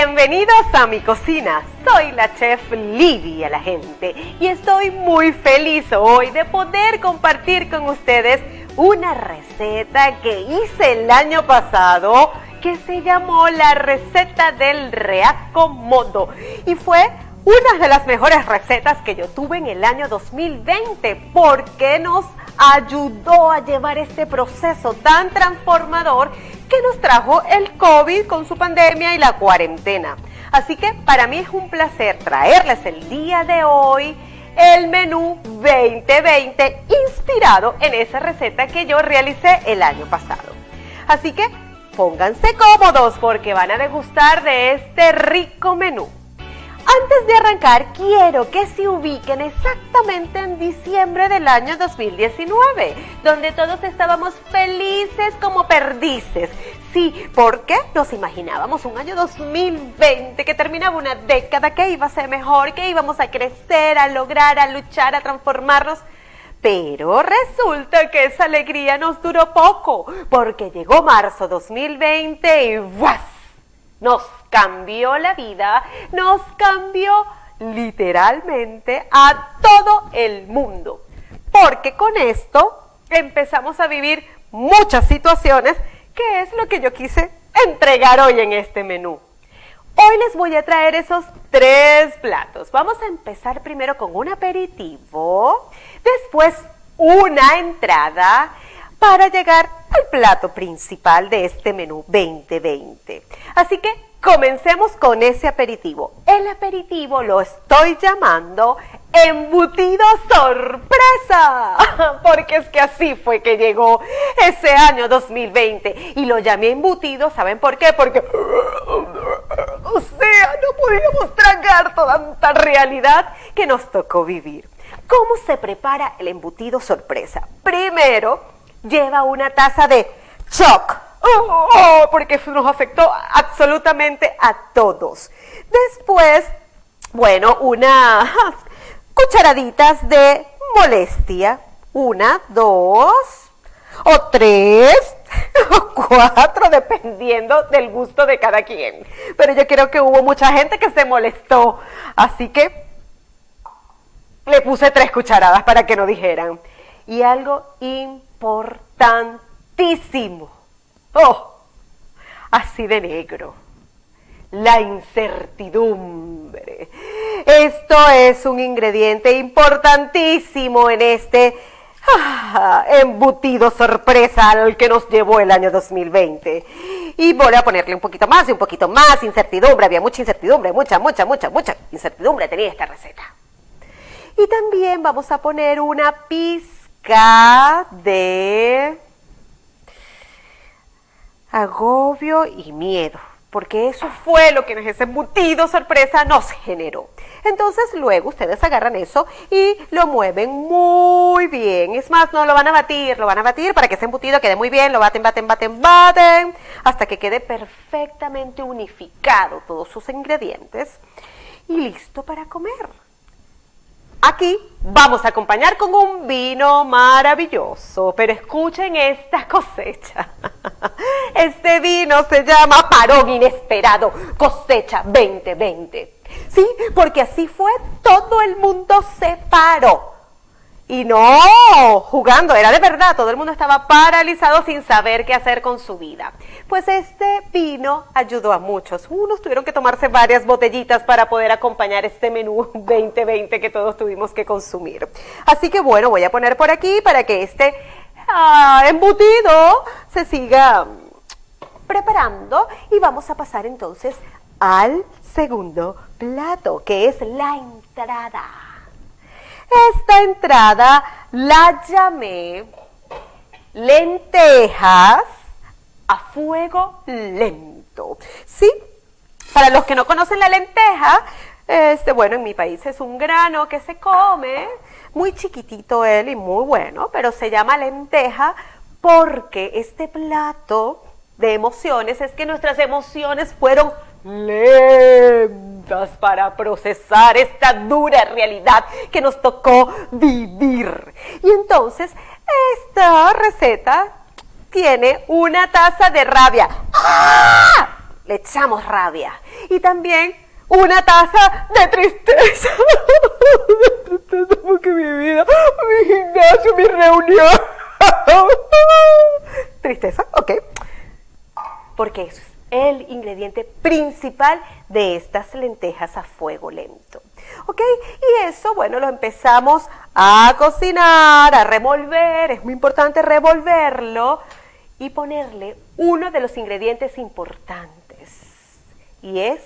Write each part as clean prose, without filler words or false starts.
Bienvenidos a mi cocina. Soy la chef Lidia la gente y estoy muy feliz hoy de poder compartir con ustedes una receta que hice el año pasado que se llamó la receta del reacomodo y fue una de las mejores recetas que yo tuve en el año 2020 porque nos ayudó a llevar este proceso tan transformador que nos trajo el COVID con su pandemia y la cuarentena. Así que para mí es un placer traerles el día de hoy el menú 2020 inspirado en esa receta que yo realicé el año pasado. Así que pónganse cómodos porque van a degustar de este rico menú. Antes de arrancar, quiero que se ubiquen exactamente en diciembre del año 2019, donde todos estábamos felices como perdices. Sí, porque nos imaginábamos un año 2020 que terminaba una década que iba a ser mejor, que íbamos a crecer, a lograr, a luchar, a transformarnos. Pero resulta que esa alegría nos duró poco, porque llegó marzo 2020 y ¡guas! Nos cambió la vida, nos cambió literalmente a todo el mundo. Porque con esto empezamos a vivir muchas situaciones, que es lo que yo quise entregar hoy en este menú. Hoy les voy a traer esos 3 platos. Vamos a empezar primero con un aperitivo, después una entrada, para llegar al plato principal de este menú 2020. Así que comencemos con ese aperitivo. El aperitivo lo estoy llamando embutido sorpresa, porque es que así fue que llegó ese año 2020 y lo llamé embutido, ¿saben por qué? Porque, o sea, no podíamos tragar tanta realidad que nos tocó vivir. ¿Cómo se prepara el embutido sorpresa? Primero, lleva una taza de shock, porque nos afectó absolutamente a todos. Después, bueno, unas cucharaditas de molestia, 1, 2 o 3 o 4, dependiendo del gusto de cada quien. Pero yo creo que hubo mucha gente que se molestó, así que le puse 3 cucharadas para que no dijeran. Y algo importantísimo, así de negro, la incertidumbre. Esto es un ingrediente importantísimo en este embutido sorpresa al que nos llevó el año 2020. Y voy a ponerle un poquito más y un poquito más incertidumbre. Había mucha incertidumbre, mucha incertidumbre tenía esta receta. Y también vamos a poner una pizca de agobio y miedo, porque eso fue lo que ese embutido sorpresa nos generó. Entonces luego ustedes agarran eso y lo mueven muy bien. Es más, no lo van a batir para que ese embutido quede muy bien. Lo baten, hasta que quede perfectamente unificado todos sus ingredientes y listo para comer. Aquí vamos a acompañar con un vino maravilloso, pero escuchen esta cosecha. Este vino se llama Parón Inesperado, cosecha 2020. Sí, porque así fue, todo el mundo se paró. Y no jugando, era de verdad, todo el mundo estaba paralizado sin saber qué hacer con su vida. Pues este vino ayudó a muchos. Unos tuvieron que tomarse varias botellitas para poder acompañar este menú 2020 que todos tuvimos que consumir. Así que bueno, voy a poner por aquí para que este embutido se siga preparando. Y vamos a pasar entonces al segundo plato, que es la entrada. Esta entrada la llamé lentejas a fuego lento. ¿Sí? Para los que no conocen la lenteja, bueno, en mi país es un grano que se come, muy chiquitito él y muy bueno, pero se llama lenteja porque este plato de emociones es que nuestras emociones fueron lentas para procesar esta dura realidad que nos tocó vivir. Y entonces esta receta tiene una taza de rabia. ¡Ah! le echamos rabia. Y también una taza de tristeza. De tristeza porque mi vida, mi gimnasio, mi reunión. Tristeza, ok. Porque eso es el ingrediente principal de estas lentejas a fuego lento. ¿Ok? Y eso, bueno, lo empezamos a cocinar, a revolver. Es muy importante revolverlo y ponerle uno de los ingredientes importantes. Y es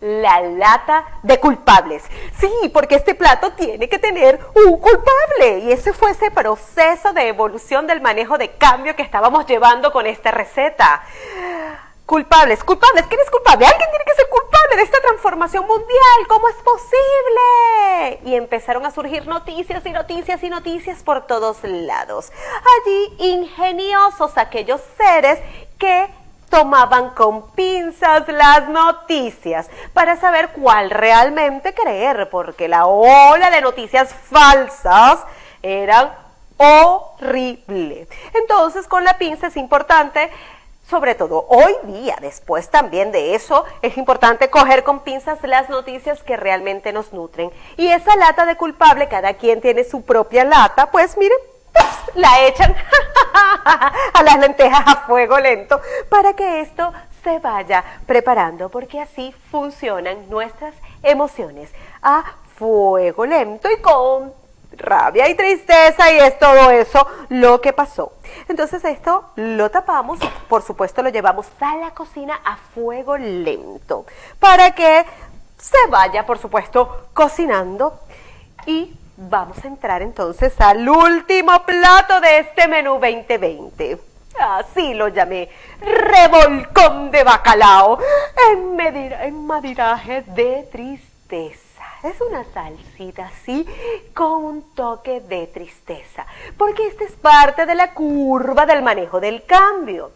la lata de culpables. Sí, porque este plato tiene que tener un culpable. Y ese fue ese proceso de evolución del manejo de cambio que estábamos llevando con esta receta. Culpables, culpables, ¿quién es culpable? Alguien tiene que ser culpable de esta transformación mundial. ¿Cómo es posible? Y empezaron a surgir noticias y noticias y noticias por todos lados. Allí ingeniosos aquellos seres que tomaban con pinzas las noticias para saber cuál realmente creer, porque la ola de noticias falsas eran horrible. Entonces, con la pinza es importante, sobre todo hoy día, después también de eso, es importante coger con pinzas las noticias que realmente nos nutren. Y esa lata de culpable, cada quien tiene su propia lata, pues miren, la echan a las lentejas a fuego lento para que esto se vaya preparando, porque así funcionan nuestras emociones a fuego lento y con rabia y tristeza, y es todo eso lo que pasó. Entonces esto lo tapamos y por supuesto lo llevamos a la cocina a fuego lento para que se vaya, por supuesto, cocinando. Y vamos a entrar entonces al último plato de este menú 2020. Así lo llamé, revolcón de bacalao en madiraje de tristeza. Es una salsita así con un toque de tristeza, porque esta es parte de la curva del manejo del cambio.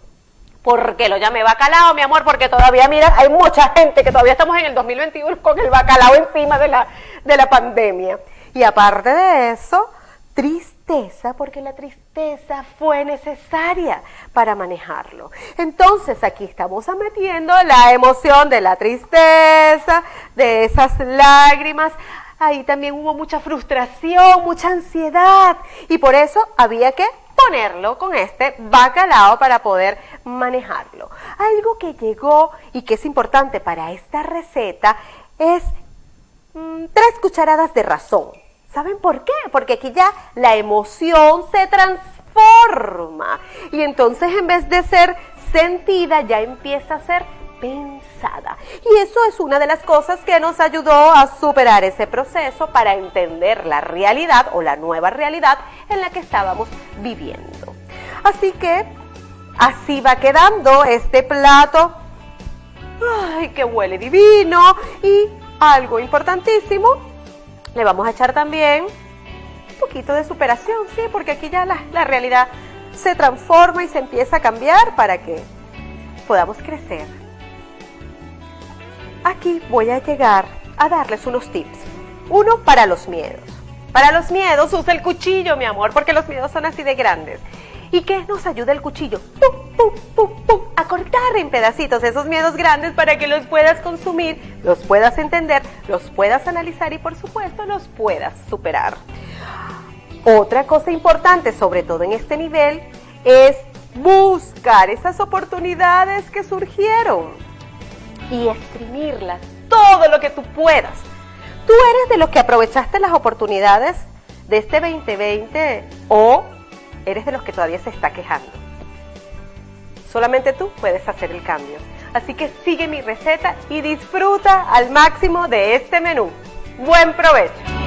¿Por qué lo llamé bacalao, mi amor? Porque todavía, mira, hay mucha gente que todavía estamos en el 2021 con el bacalao encima de la pandemia. Y aparte de eso, tristeza, porque la tristeza fue necesaria para manejarlo. Entonces aquí estamos metiendo la emoción de la tristeza, de esas lágrimas. Ahí también hubo mucha frustración, mucha ansiedad, y por eso había que ponerlo con este bacalao para poder manejarlo. Algo que llegó y que es importante para esta receta es 3 cucharadas de razón. ¿Saben por qué? Porque aquí ya la emoción se transforma y entonces en vez de ser sentida ya empieza a ser pensada. Y eso es una de las cosas que nos ayudó a superar ese proceso para entender la realidad o la nueva realidad en la que estábamos viviendo. Así que así va quedando este plato. ¡Ay, que huele divino! Y algo importantísimo, le vamos a echar también un poquito de superación, ¿sí? Porque aquí ya la realidad se transforma y se empieza a cambiar para que podamos crecer. Aquí voy a llegar a darles unos tips. Uno, para los miedos. Para los miedos usa el cuchillo, mi amor, porque los miedos son así de grandes. ¿Y qué nos ayuda el cuchillo? ¡Pum, pum, pum, pum! A cortar en pedacitos esos miedos grandes para que los puedas consumir, los puedas entender, los puedas analizar y por supuesto los puedas superar. Otra cosa importante, sobre todo en este nivel, es buscar esas oportunidades que surgieron y exprimirlas todo lo que tú puedas. ¿Tú eres de los que aprovechaste las oportunidades de este 2020 o eres de los que todavía se está quejando? Solamente tú puedes hacer el cambio. Así que sigue mi receta y disfruta al máximo de este menú. ¡Buen provecho!